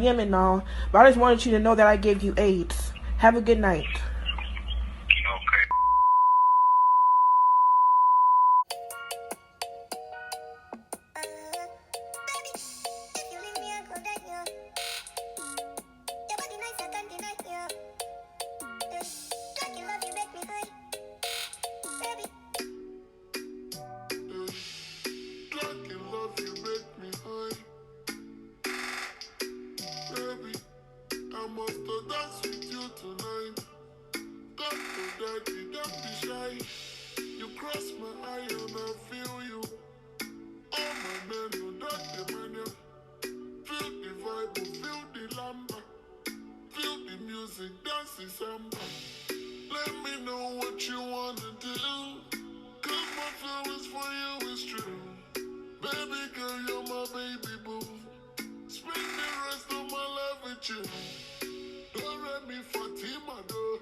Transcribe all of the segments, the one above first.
Yemen now, but I just wanted you to know that I gave you AIDS. Have a good night. Let me know what you wanna do, 'cause my feelings for you is true. Baby girl, you're my baby boo. Spend the rest of my life with you. Don't let me Fatima though.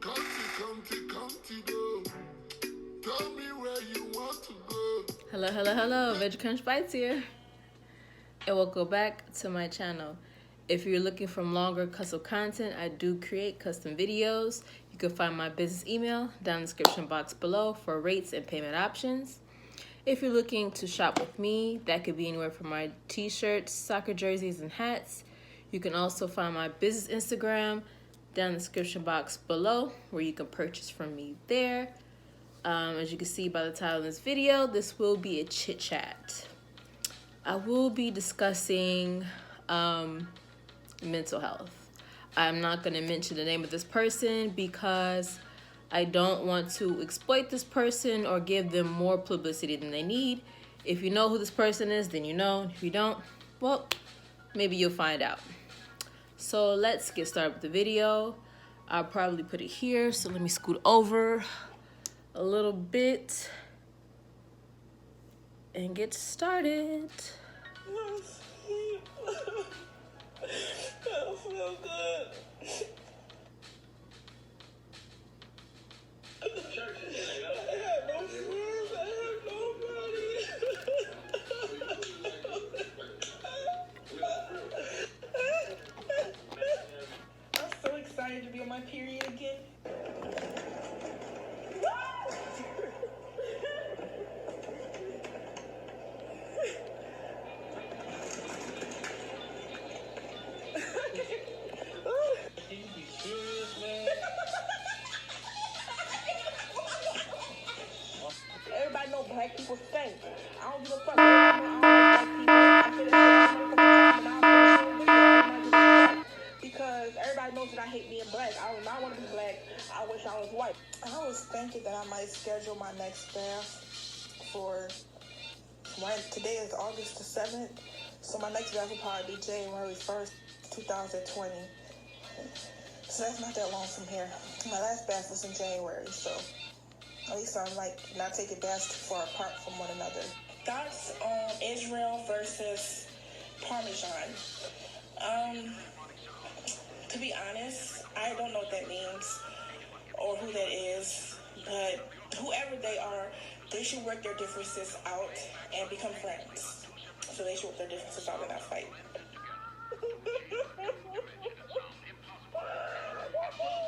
County go. Tell me where you want to go. Hello, Veg Crunch Bites here. And welcome back to my channel. If you're looking for longer custom content, I do create custom videos. You can find my business email down in the description box below for rates and payment options. If you're looking to shop with me, that could be anywhere from my t-shirts, soccer jerseys, and hats. You can also find my business Instagram down in the description box below where you can purchase from me there. As you can see by the title of this video, this will be a chit chat. I will be discussing mental health. I'm not going to mention the name of this person because I don't want to exploit this person or give them more publicity than they need. If you know who this person is, then you know. If you don't, well, maybe you'll find out. So let's get started with the video. I'll probably put it here, so let me scoot over a little bit and get started. I don't feel good. I have no friends. I have nobody. I'm so excited to be on my period again. Everybody know black people stink. I don't give a fuck. Everybody know I don't like black people. I say that shit all the time, and I'm pretty sure because everybody knows that I hate being black. I do not want to be black. I wish I was white. I was thinking that I might schedule my next bath for today is August the 7th, so my next bath will probably be January 1st, 2020. So that's not that long from here. My last bath was in January, so at least I'm like not taking baths too far apart from one another. Thoughts on Israel versus Parmesan? To be honest, I don't know what that means or who that is, but whoever they are, they should work their differences out and become friends. So they should work their differences out and not fight.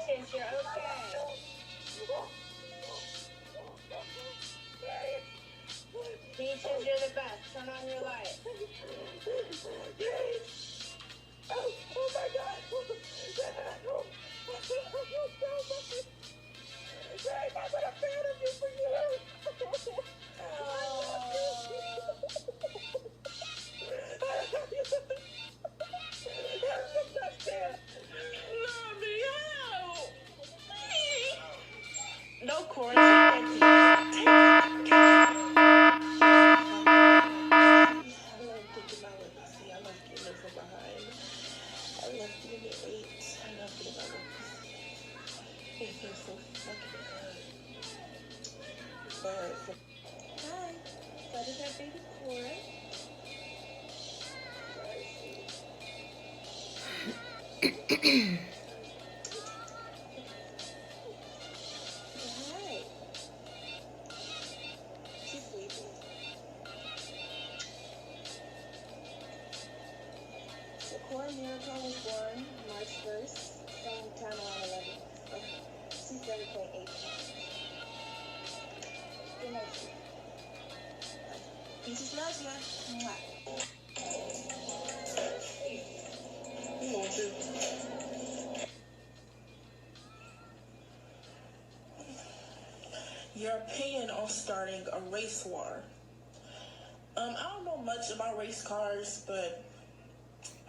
Peaches, you're okay. Peaches, you're the best. Turn on your light. Oh my God! Babe, I've been a fan of you for years. Love me out. No, Corey, take that tea. I love thinking my legacy. I love getting it from behind. I love getting it late. I love getting my legacy. It feels so fucking good. But Hi. That is our baby Corey. Hi. she's sleeping. So Core Miracle was born March 1st, sometime around 11. She's 7.8. Good night. Peace loves you. You want to? Your opinion on starting a race war. I don't know much about race cars, but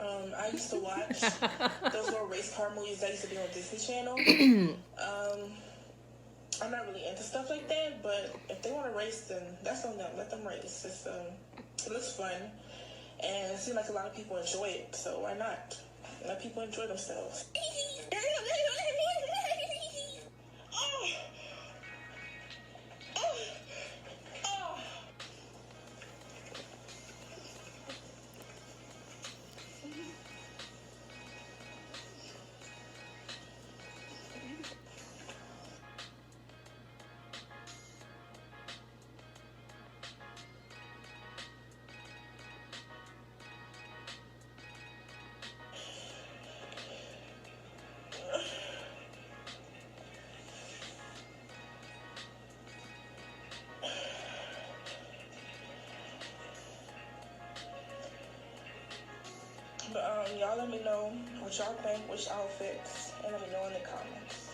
I used to watch those little race car movies that used to be on Disney Channel. I'm not really into stuff like that, but if they want to race, then that's on them. Let them race. It looks fun, and it seems like a lot of people enjoy it, so why not? Let people enjoy themselves. But y'all let me know what y'all think, which outfits, and let me know in the comments.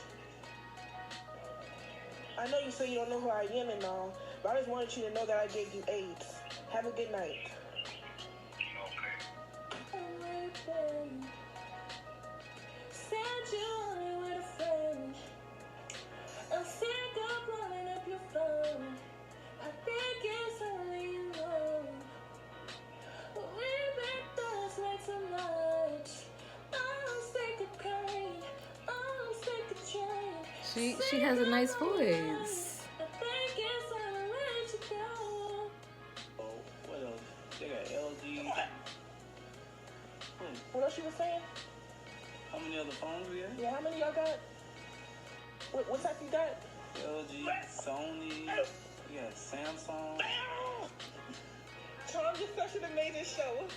I know you say you don't know who I am and all, but I just wanted you to know that I gave you AIDS. Have a good night. I'm sick of blowing up your phone. I think it's only you know. We've been through way too much. I'm sick of crying. I'm sick of trying. She has a nice voice. I think it's time to let you go. Oh, what else? They got LG. What else you was saying? How many other phones we have? Yeah, how many y'all got? What type you got? LG, Sony, we got Samsung. Tom just such an amazing show.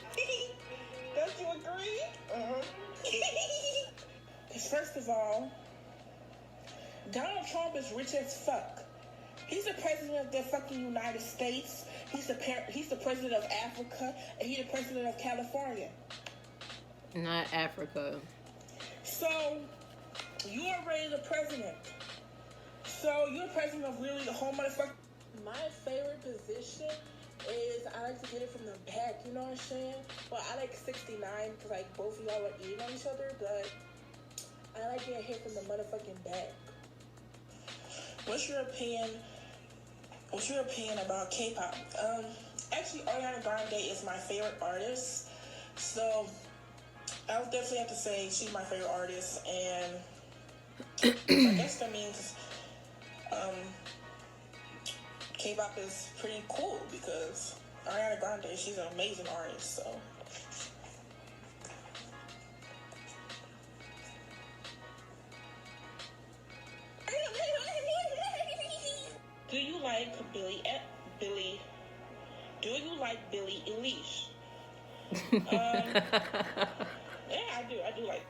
Don't you agree? First of all, Donald Trump is rich as fuck. He's the president of the fucking United States. He's the president of Africa, and he's the president of California. Not Africa. So you are already the president. So you're president of really the whole motherfucker. My favorite position is I like to get it from the back, you know what I'm saying? Well, I like 69 because like both of y'all are eating on each other, but I like getting hit from the motherfucking back. What's your opinion about K-pop? Actually, Ariana Grande is my favorite artist, so I would definitely have to say she's my favorite artist, and I guess that means K-pop is pretty cool because Ariana Grande, she's an amazing artist, so. Do you like Billie Eilish? Yeah, I do like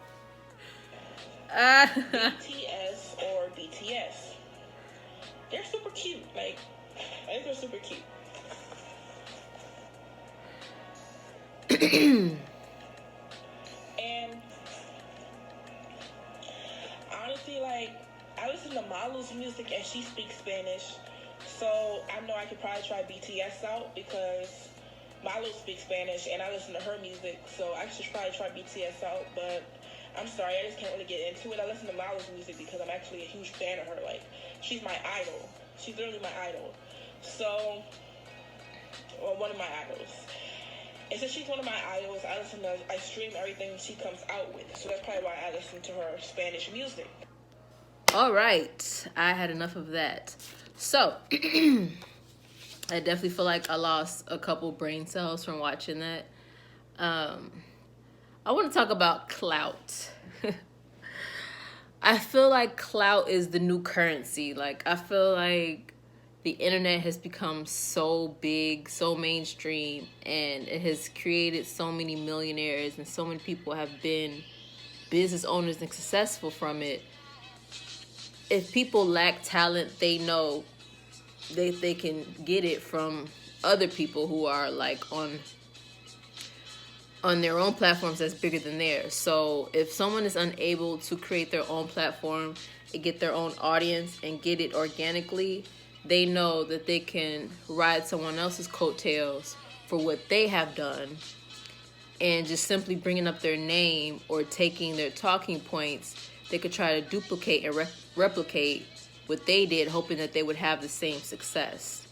BTS or BTS. They're super cute. Like, I think they're super cute. And honestly, like, I listen to Malu's music and she speaks Spanish. So I know I could probably try BTS out because Malu speaks Spanish and I listen to her music. So I should probably try BTS out. But I'm sorry, I just can't really get into it. I listen to Malu's music because I'm actually a huge fan of her. Like, she's my idol. She's literally my idol. So, well, one of my idols. And since she's one of my idols, I stream everything she comes out with. So that's probably why I listen to her Spanish music. All right, I had enough of that. So, I definitely feel like I lost a couple brain cells from watching that. I want to talk about clout. I feel like clout is the new currency. Like, I feel like the internet has become so big, so mainstream, and it has created so many millionaires, and so many people have been business owners and successful from it. If people lack talent, they know they can get it from other people who are like on their own platforms that's bigger than theirs. So if someone is unable to create their own platform and get their own audience and get it organically, they know that they can ride someone else's coattails for what they have done, and just simply bringing up their name or taking their talking points, they could try to duplicate and replicate what they did, hoping that they would have the same success.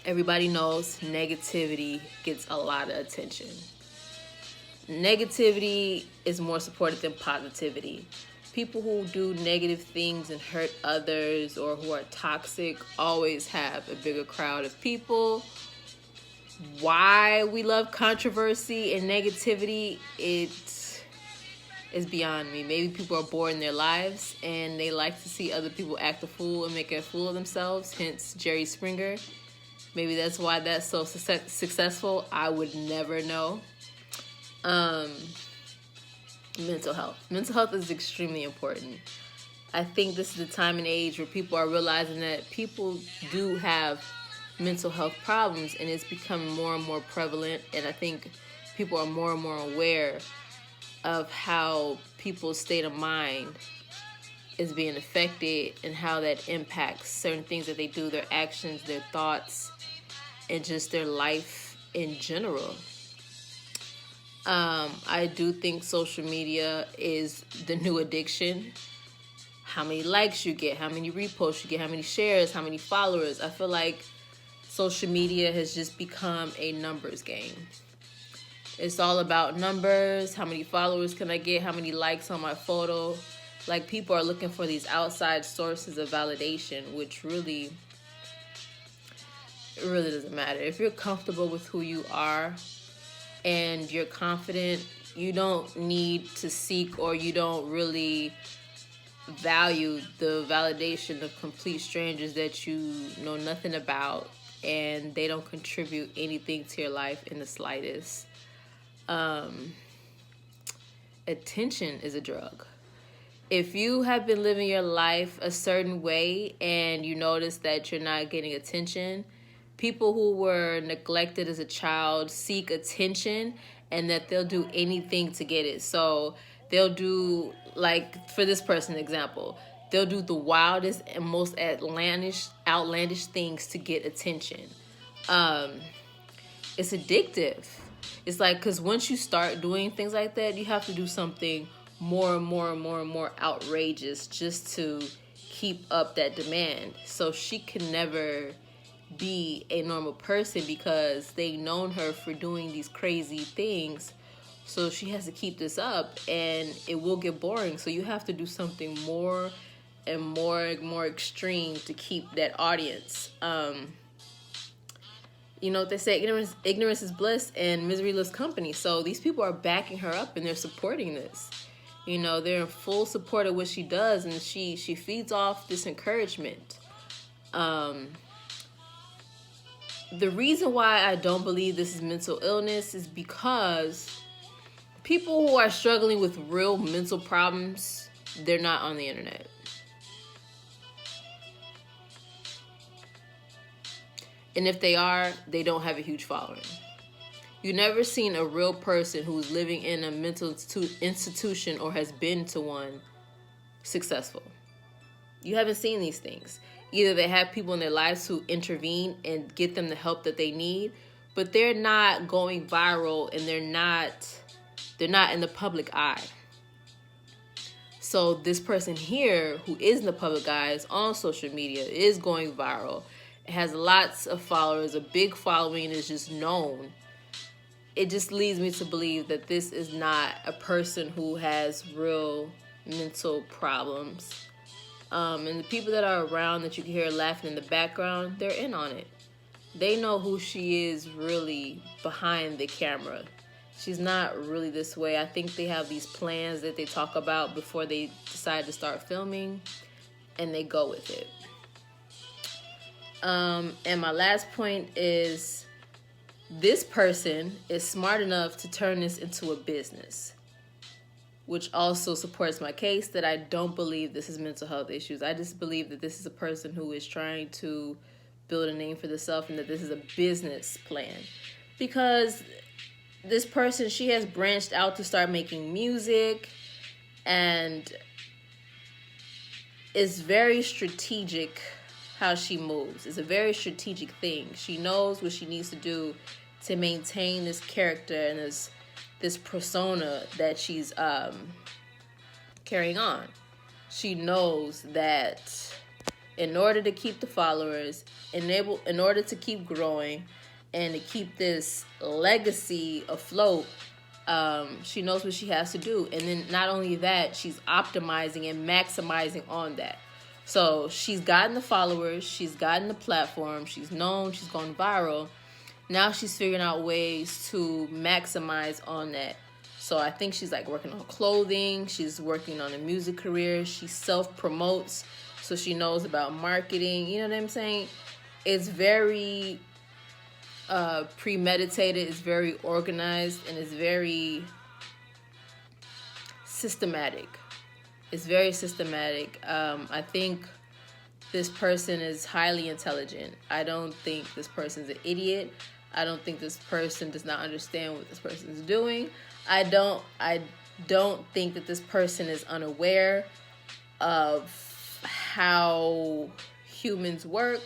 Everybody knows negativity gets a lot of attention. Negativity is more supported than positivity. People who do negative things and hurt others, or who are toxic, always have a bigger crowd of people. Why we love controversy and negativity, it is beyond me. Maybe people are bored in their lives and they like to see other people act a fool and make a fool of themselves, hence Jerry Springer. Maybe that's why that's so successful. I would never know. Mental health. Mental health is extremely important. I think this is the time and age where people are realizing that people do have mental health problems, and it's becoming more and more prevalent. And I think people are more and more aware of how people's state of mind is being affected and how that impacts certain things that they do, their actions, their thoughts, and just their life in general. I do think social media is the new addiction. How many likes you get, how many reposts you get, how many shares, how many followers. I feel like social media has just become a numbers game. It's all about numbers. How many followers can I get? How many likes on my photo? Like, people are looking for these outside sources of validation, which really, it really doesn't matter. If you're comfortable with who you are and you're confident, you don't need to seek, or you don't really value the validation of complete strangers that you know nothing about, and they don't contribute anything to your life in the slightest. Attention is a drug. If you have been living your life a certain way and you notice that you're not getting attention, people who were neglected as a child seek attention, and that they'll do anything to get it. So they'll do, like, for this person example, they'll do the wildest and most outlandish things to get attention. It's addictive. It's like, because once you start doing things like that, you have to do something more and more and more and more outrageous just to keep up that demand. So she can never be a normal person because they've known her for doing these crazy things. So she has to keep this up, and it will get boring. So you have to do something more and more extreme to keep that audience. You know what they say, ignorance is bliss and misery loves company. So these people are backing her up and they're supporting this. You know, they're in full support of what she does, and she feeds off this encouragement. The reason why I don't believe this is mental illness is because people who are struggling with real mental problems, they're not on the internet. And if they are, they don't have a huge following. You've never seen a real person who's living in a mental institution or has been to one successful. You haven't seen these things. Either they have people in their lives who intervene and get them the help that they need, but they're not going viral, and they're not in the public eye. So this person here who is in the public eye is on social media, is going viral. It has lots of followers, a big following, is just known. It just leads me to believe that this is not a person who has real mental problems. And the people that are around that you can hear laughing in the background, they're in on it. They know who she is really behind the camera. She's not really this way. I think they have these plans that they talk about before they decide to start filming, and they go with it. And my last point is this person is smart enough to turn this into a business, which also supports my case that I don't believe this is mental health issues. I just believe that this is a person who is trying to build a name for themselves and that this is a business plan. Because this person, she has branched out to start making music and is very strategic how she moves. It's a very strategic thing. She knows what she needs to do to maintain this character and this persona that she's carrying on. She knows that in order to keep the followers, in order to keep growing and to keep this legacy afloat, she knows what she has to do. And then not only that, she's optimizing and maximizing on that. So she's gotten the followers, she's gotten the platform, she's known, she's gone viral. Now she's figuring out ways to maximize on that. So I think she's like working on clothing, she's working on a music career, she self-promotes, so she knows about marketing, you know what I'm saying? It's very premeditated, it's very organized, and it's very systematic. It's very systematic. I think this person is highly intelligent. I don't think this person's an idiot. I don't think this person does not understand what this person is doing. I don't think that this person is unaware of how humans work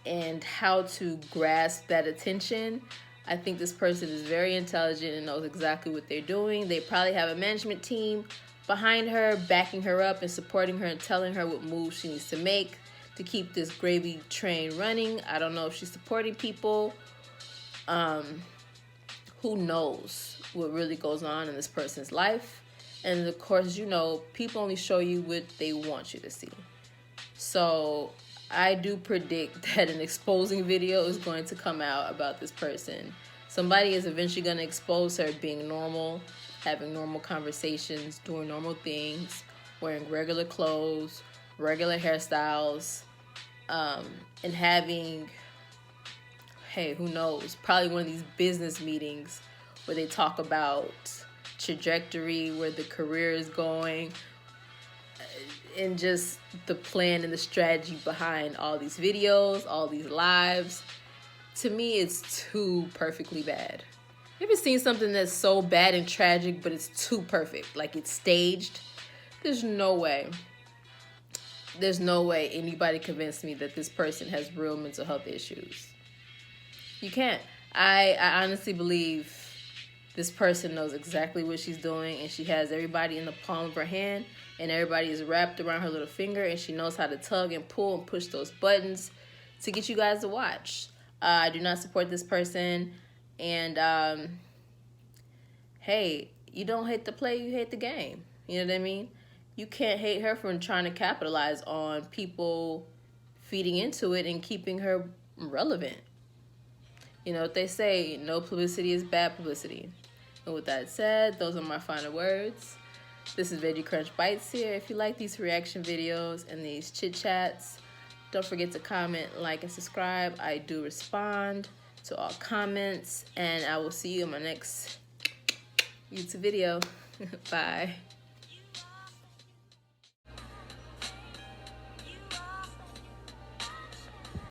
and how to grasp that attention. I think this person is very intelligent and knows exactly what they're doing. They probably have a management team behind her, backing her up and supporting her and telling her what moves she needs to make to keep this gravy train running. I don't know if she's supporting people. Who knows what really goes on in this person's life? And of course, you know, people only show you what they want you to see. So I do predict that an exposing video is going to come out about this person. Somebody is eventually going to expose her being normal, having normal conversations, doing normal things, wearing regular clothes, regular hairstyles, and having, hey, who knows, probably one of these business meetings where they talk about trajectory, where the career is going, and just the plan and the strategy behind all these videos, all these lives. To me, it's too perfectly bad. You ever seen something that's so bad and tragic, but it's too perfect? Like it's staged? There's no way anybody convinced me that this person has real mental health issues. You can't. I honestly believe this person knows exactly what she's doing, and she has everybody in the palm of her hand, and everybody is wrapped around her little finger, and she knows how to tug and pull and push those buttons to get you guys to watch. I do not support this person. And, hey, you don't hate the play, you hate the game. You know what I mean? You can't hate her for trying to capitalize on people feeding into it and keeping her relevant. You know what they say, no publicity is bad publicity. And with that said, those are my final words. This is Veggie Crunch Bites here. If you like these reaction videos and these chit chats, don't forget to comment, like, and subscribe. I do respond to all comments, and I will see you in my next YouTube video. Bye.